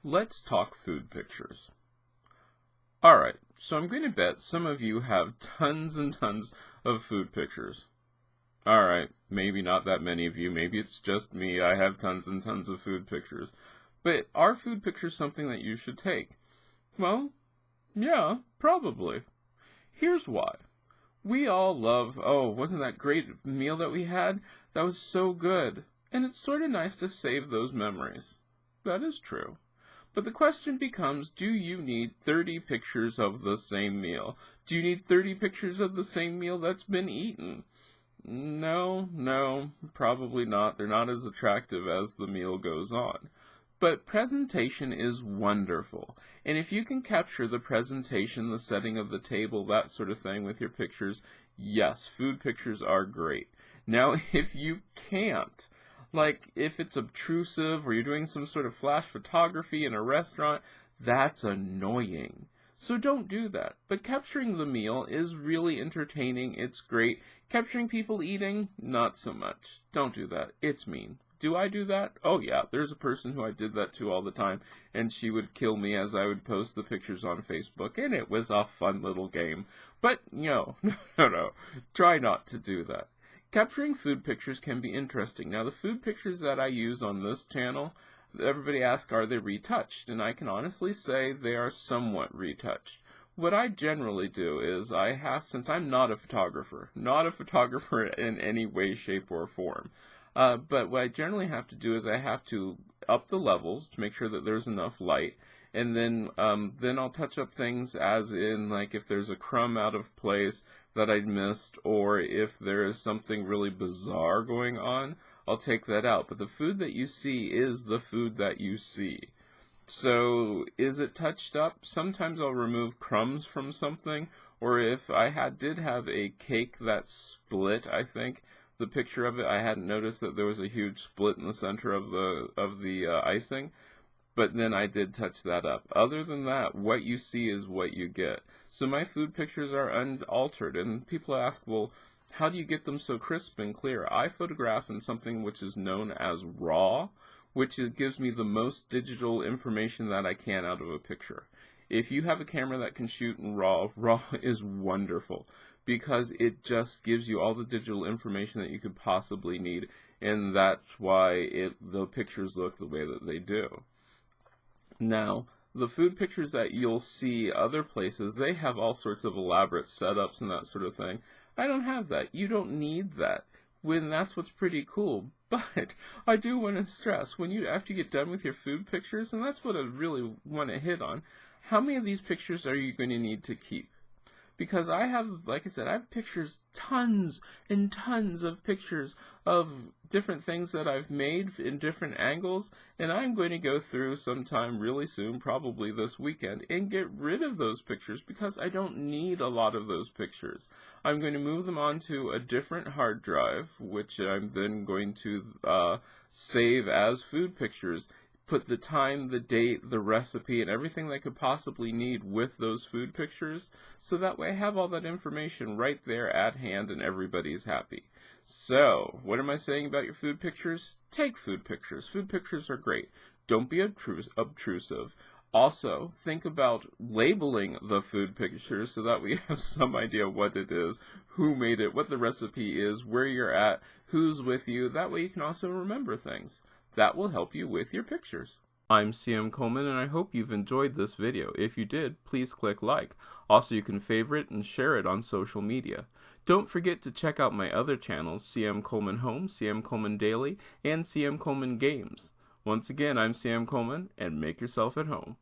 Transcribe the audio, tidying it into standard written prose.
Let's talk food pictures. Alright, so I'm going to bet some of you have tons and tons of food pictures. Alright, maybe not that many of you, maybe it's just me, I have tons and tons of food pictures. But are food pictures something that you should take? Well, yeah, probably. Here's why. We all love, wasn't that great meal that we had? That was so good. And it's sort of nice to save those memories. That is true. But the question becomes, do you need 30 pictures of the same meal? Do you need 30 pictures of the same meal that's been eaten? No, probably not. They're not as attractive as the meal goes on. But presentation is wonderful. And if you can capture the presentation, the setting of the table, that sort of thing with your pictures, yes, food pictures are great. Now, if you can't, like if it's obtrusive or you're doing some sort of flash photography in a restaurant, that's annoying. So don't do that. But capturing the meal is really entertaining. It's great. Capturing people eating, not so much. Don't do that. It's mean. Do I do that? Oh yeah, there's a person who I did that to all the time, and she would kill me as I would post the pictures on Facebook, and it was a fun little game. But no, try not to do that. Capturing food pictures can be interesting. Now, the food pictures that I use on this channel, everybody asks, are they retouched? And I can honestly say they are somewhat retouched. What I generally do is since I'm not a photographer in any way, shape, or form, but what I generally have to do is I have to up the levels to make sure that there's enough light, and then I'll touch up things as in, like, if there's a crumb out of place that I missed, or if there is something really bizarre going on, I'll take that out. But the food that you see is the food that you see. So, is it touched up? Sometimes I'll remove crumbs from something, or if I did have a cake that split, I think, the picture of it, I hadn't noticed that there was a huge split in the center of the icing, but then I did touch that up. Other than that, what you see is what you get. So my food pictures are unaltered, and people ask, well, how do you get them so crisp and clear? I photograph in something which is known as RAW, which gives me the most digital information that I can out of a picture. If you have a camera that can shoot in RAW, RAW is wonderful, because it just gives you all the digital information that you could possibly need, and that's why the pictures look the way that they do. Now, the food pictures that you'll see other places, they have all sorts of elaborate setups and that sort of thing. I don't have that. You don't need that. That's what's pretty cool. But I do want to stress, after you get done with your food pictures, and that's what I really want to hit on, how many of these pictures are you going to need to keep? Because I have pictures, tons and tons of pictures of different things that I've made in different angles, and I'm going to go through sometime really soon, probably this weekend, and get rid of those pictures because I don't need a lot of those pictures. I'm going to move them onto a different hard drive, which I'm then going to save as food pictures. Put the time, the date, the recipe, and everything that I could possibly need with those food pictures, so that way I have all that information right there at hand and everybody's happy. So, what am I saying about your food pictures? Take food pictures. Food pictures are great. Don't be obtrusive. Also, think about labeling the food pictures so that we have some idea what it is, who made it, what the recipe is, where you're at, who's with you. That way you can also remember things. That will help you with your pictures. I'm CM Coleman, and I hope you've enjoyed this video. If you did, please click like. Also, you can favorite and share it on social media. Don't forget to check out my other channels, CM Coleman Home, CM Coleman Daily, and CM Coleman Games. Once again, I'm CM Coleman, and make yourself at home.